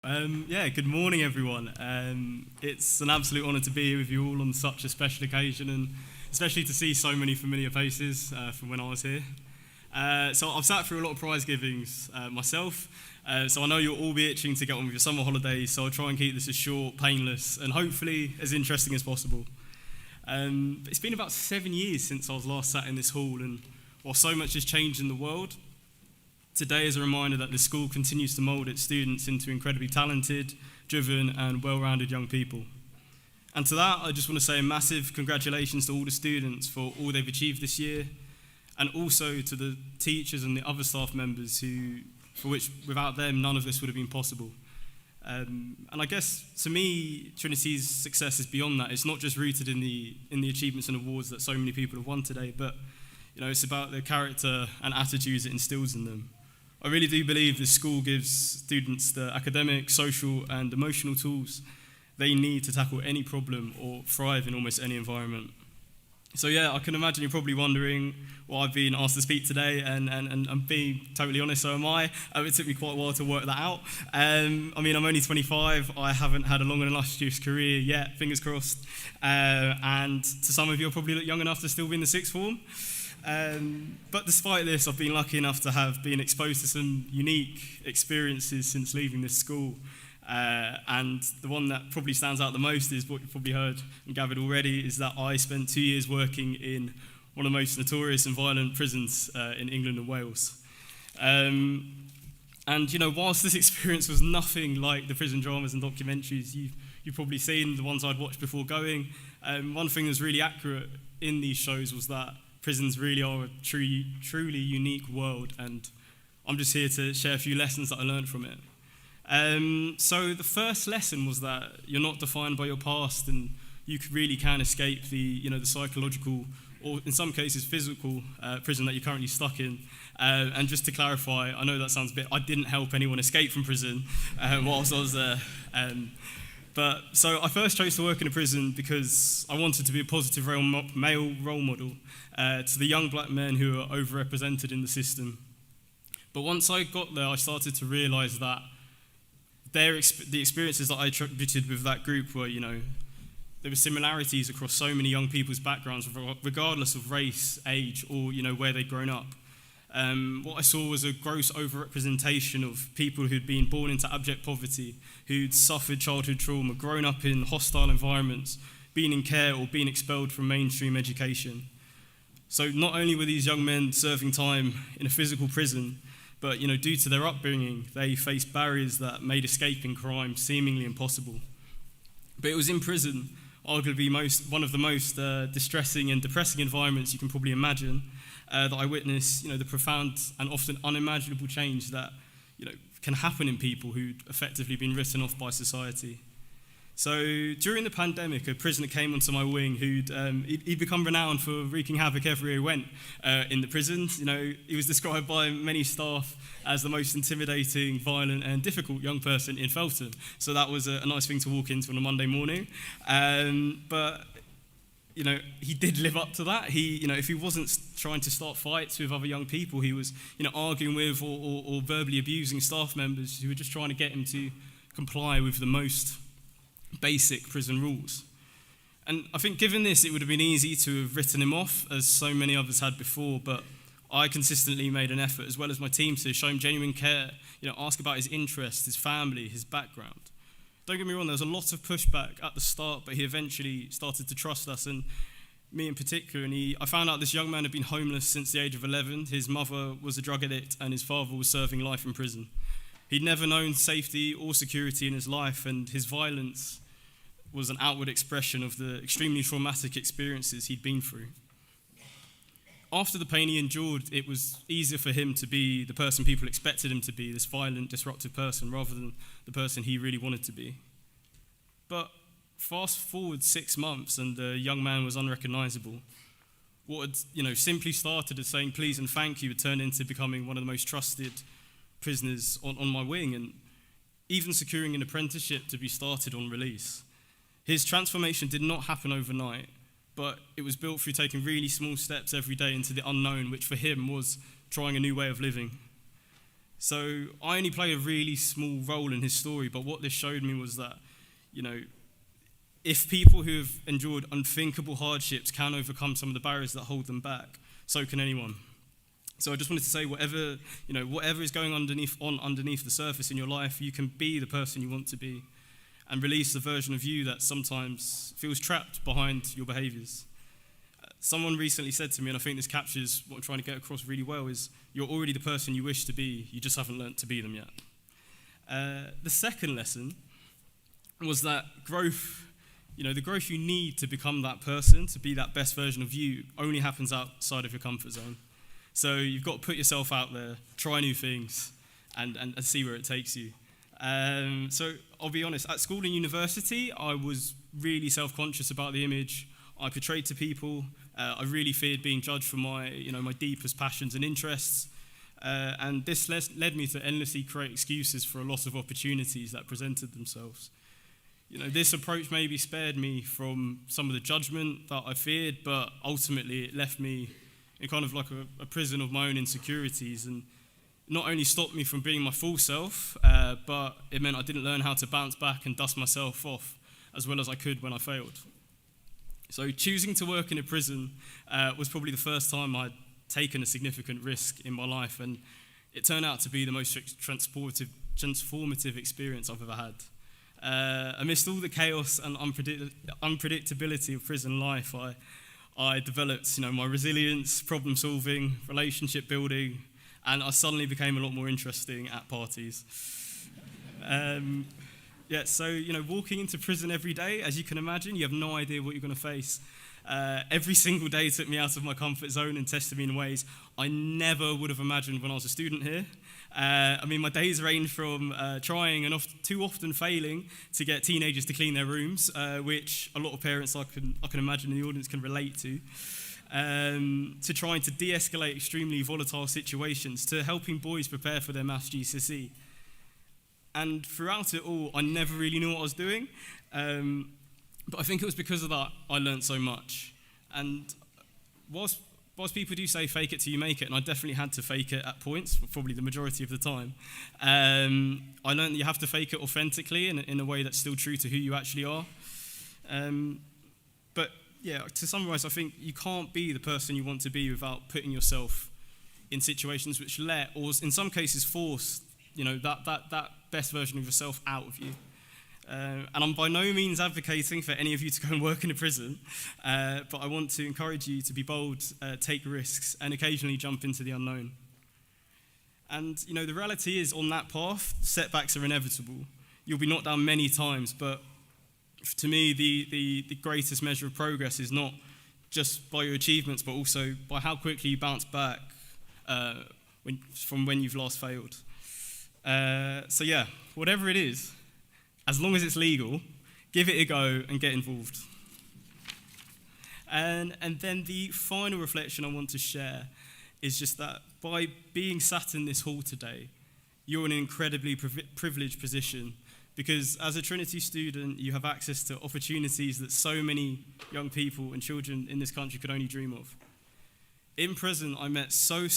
Good morning, everyone. It's an absolute honour to be here with you all on such a special occasion, and especially to see so many familiar faces from when I was here. So I've sat through a lot of prize givings myself, so I know you'll all be itching to get on with your summer holidays, so I'll try and keep this as short, painless, and hopefully as interesting as possible. It's been about 7 years since I was last sat in this hall, and while so much has changed in the world, today is a reminder that the school continues to mould its students into incredibly talented, driven, and well-rounded young people. And to that, I just want to say a massive congratulations to all the students for all they've achieved this year, and also to the teachers and the other staff members for which without them, none of this would have been possible. And I guess, to me, Trinity's success is beyond that. It's not just rooted in the achievements and awards that so many people have won today, but it's about the character and attitudes it instills in them. I really do believe this school gives students the academic, social, and emotional tools they need to tackle any problem or thrive in almost any environment. So I can imagine you're probably wondering why I've been asked to speak today, and I'm being totally honest, so am I. It took me quite a while to work that out. I'm only 25, I haven't had a long and illustrious career yet, fingers crossed, and to some of you I probably look young enough to still be in the sixth form. But despite this, I've been lucky enough to have been exposed to some unique experiences since leaving this school. And the one that probably stands out the most is what you've probably heard and gathered already, is that I spent 2 years working in one of the most notorious and violent prisons in England and Wales. Whilst this experience was nothing like the prison dramas and documentaries you've probably seen, the ones I'd watched before going, one thing that's really accurate in these shows was that prisons really are a truly unique world, and I'm just here to share a few lessons that I learned from it. So the first lesson was that you're not defined by your past, and you really can escape the psychological, or in some cases physical, prison that you're currently stuck in. And just to clarify, I know that sounds a bit, I didn't help anyone escape from prison whilst I was there. So I first chose to work in a prison because I wanted to be a positive male role model to the young black men who are overrepresented in the system. But once I got there, I started to realise that the experiences that I attributed with that group were, there were similarities across so many young people's backgrounds, regardless of race, age, or, where they'd grown up. What I saw was a gross overrepresentation of people who'd been born into abject poverty, who'd suffered childhood trauma, grown up in hostile environments, been in care, or been expelled from mainstream education. So not only were these young men serving time in a physical prison, but due to their upbringing, they faced barriers that made escaping crime seemingly impossible. But it was in prison, arguably one of the most distressing and depressing environments you can probably imagine, that I witnessed, the profound and often unimaginable change that, can happen in people who'd effectively been written off by society. So during the pandemic, a prisoner came onto my wing he'd become renowned for wreaking havoc everywhere he went in the prisons. He was described by many staff as the most intimidating, violent, and difficult young person in Felton. So that was a nice thing to walk into on a Monday morning. But he did live up to that. If he wasn't trying to start fights with other young people, he was, arguing with or verbally abusing staff members who were just trying to get him to comply with the most basic prison rules. And I think given this, it would have been easy to have written him off, as so many others had before, but I consistently made an effort, as well as my team, to show him genuine care, ask about his interests, his family, his background. Don't get me wrong, there was a lot of pushback at the start, but he eventually started to trust us, and me in particular. And I found out this young man had been homeless since the age of 11. His mother was a drug addict, and his father was serving life in prison. He'd never known safety or security in his life, and his violence was an outward expression of the extremely traumatic experiences he'd been through. After the pain he endured, it was easier for him to be the person people expected him to be, this violent, disruptive person, rather than the person he really wanted to be. But fast forward 6 months, and the young man was unrecognizable. What had simply started as saying please and thank you had turned into becoming one of the most trusted prisoners on my wing, and even securing an apprenticeship to be started on release. His transformation did not happen overnight, but it was built through taking really small steps every day into the unknown, which for him was trying a new way of living. So I only played a really small role in his story, but what this showed me was that, if people who have endured unthinkable hardships can overcome some of the barriers that hold them back, so can anyone. So I just wanted to say, whatever is going underneath the surface in your life, you can be the person you want to be, and release the version of you that sometimes feels trapped behind your behaviours. Someone recently said to me, and I think this captures what I'm trying to get across really well, is you're already the person you wish to be, you just haven't learnt to be them yet. The second lesson was that growth, the growth you need to become that person, to be that best version of you, only happens outside of your comfort zone. So you've got to put yourself out there, try new things, and see where it takes you. So I'll be honest, at school and university, I was really self-conscious about the image I portrayed to people. I really feared being judged for my deepest passions and interests. And this led me to endlessly create excuses for a lot of opportunities that presented themselves. This approach maybe spared me from some of the judgment that I feared, but ultimately it left me in kind of like a prison of my own insecurities, and not only stopped me from being my full self, but it meant I didn't learn how to bounce back and dust myself off as well as I could when I failed. So choosing to work in a prison was probably the first time I'd taken a significant risk in my life, and it turned out to be the most transformative experience I've ever had. Amidst all the chaos and unpredictability of prison life, I developed, my resilience, problem solving, relationship building, and I suddenly became a lot more interesting at parties. So walking into prison every day, as you can imagine, you have no idea what you're going to face. Every single day took me out of my comfort zone and tested me in ways I never would have imagined when I was a student here. My days range from trying and too often failing to get teenagers to clean their rooms, which a lot of parents I can imagine in the audience can relate to trying to de-escalate extremely volatile situations, to helping boys prepare for their maths GCSE. And throughout it all, I never really knew what I was doing, but I think it was because of that I learned so much. And whilst people do say fake it till you make it, and I definitely had to fake it at points, probably the majority of the time, I learned that you have to fake it authentically in a way that's still true to who you actually are. But yeah, to summarise, I think you can't be the person you want to be without putting yourself in situations which or in some cases force, that best version of yourself out of you. And I'm by no means advocating for any of you to go and work in a prison, but I want to encourage you to be bold, take risks, and occasionally jump into the unknown. And, the reality is, on that path, setbacks are inevitable. You'll be knocked down many times, but to me, the greatest measure of progress is not just by your achievements, but also by how quickly you bounce back from when you've last failed. Whatever it is, as long as it's legal, give it a go and get involved. And then the final reflection I want to share is just that by being sat in this hall today, you're in an incredibly privileged position, because as a Trinity student, you have access to opportunities that so many young people and children in this country could only dream of. In prison, I met so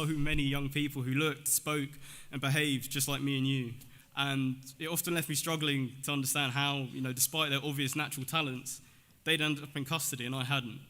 many young people who looked, spoke, and behaved just like me and you. And it often left me struggling to understand how, despite their obvious natural talents, they'd ended up in custody and I hadn't.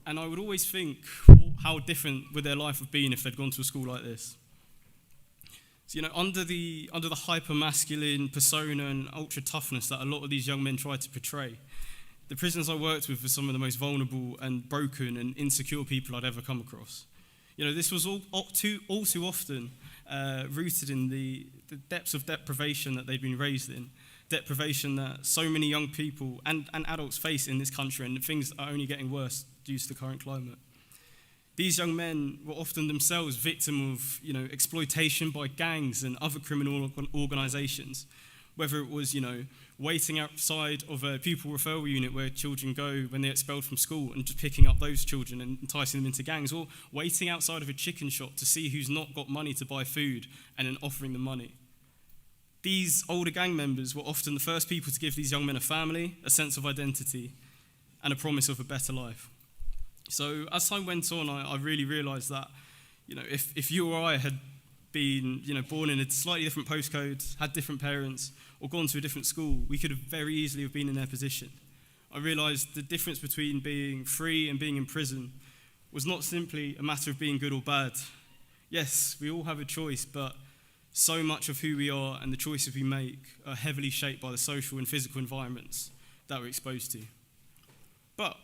And I would always think, how different would their life have been if they'd gone to a school like this? So, under the hyper-masculine persona and ultra-toughness that a lot of these young men try to portray, the prisons I worked with were some of the most vulnerable and broken and insecure people I'd ever come across. This was all too often rooted in the depths of deprivation that they've been raised in, deprivation that so many young people and adults face in this country, and things are only getting worse due to the current climate. These young men were often themselves victim of, exploitation by gangs and other criminal organisations, whether it was, waiting outside of a pupil referral unit where children go when they're expelled from school and just picking up those children and enticing them into gangs, or waiting outside of a chicken shop to see who's not got money to buy food and then offering them money. These older gang members were often the first people to give these young men a family, a sense of identity, and a promise of a better life. So as time went on, I really realised that, If you or I had been, born in a slightly different postcode, had different parents, or gone to a different school, we could have very easily have been in their position. I realised the difference between being free and being in prison was not simply a matter of being good or bad. Yes, we all have a choice, but so much of who we are and the choices we make are heavily shaped by the social and physical environments that we're exposed to. But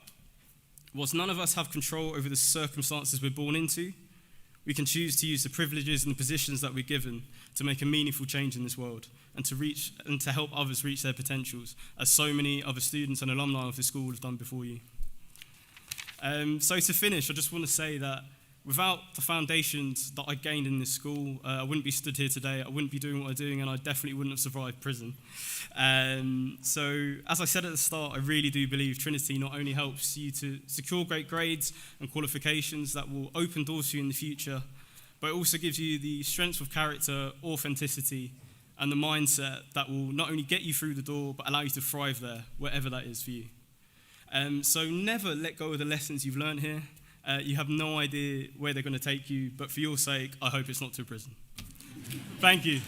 whilst none of us have control over the circumstances we're born into, we can choose to use the privileges and the positions that we're given to make a meaningful change in this world and to help others reach their potentials, as so many other students and alumni of this school have done before you. So to finish, I just want to say that without the foundations that I gained in this school, I wouldn't be stood here today, I wouldn't be doing what I'm doing, and I definitely wouldn't have survived prison. So, as I said at the start, I really do believe Trinity not only helps you to secure great grades and qualifications that will open doors for you in the future, but it also gives you the strength of character, authenticity, and the mindset that will not only get you through the door, but allow you to thrive there, wherever that is for you. So never let go of the lessons you've learned here. You have no idea where they're going to take you, but for your sake, I hope it's not to prison. Thank you.